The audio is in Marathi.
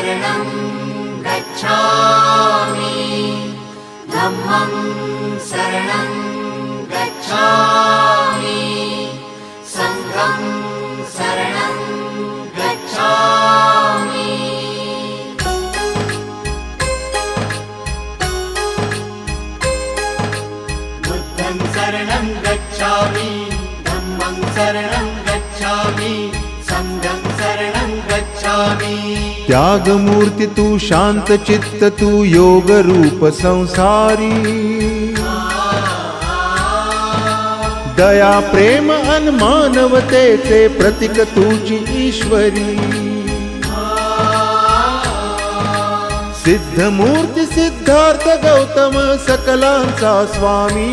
शरणं गच्छामि धम्मं शरणं गच्छामि संघं शरणं गच्छामि बुद्धं शरणं गच्छामि धम्मं शरणं गच्छामि संघं शरणं गच्छामि। त्याग मूर्ति तू शांत चित्त तू योग रूप संसारी दया प्रेम अन मानवतेचे प्रतीक तुझी ईश्वरी सिद्ध मूर्ती सिद्धार्थ गौतम सकलांचा स्वामी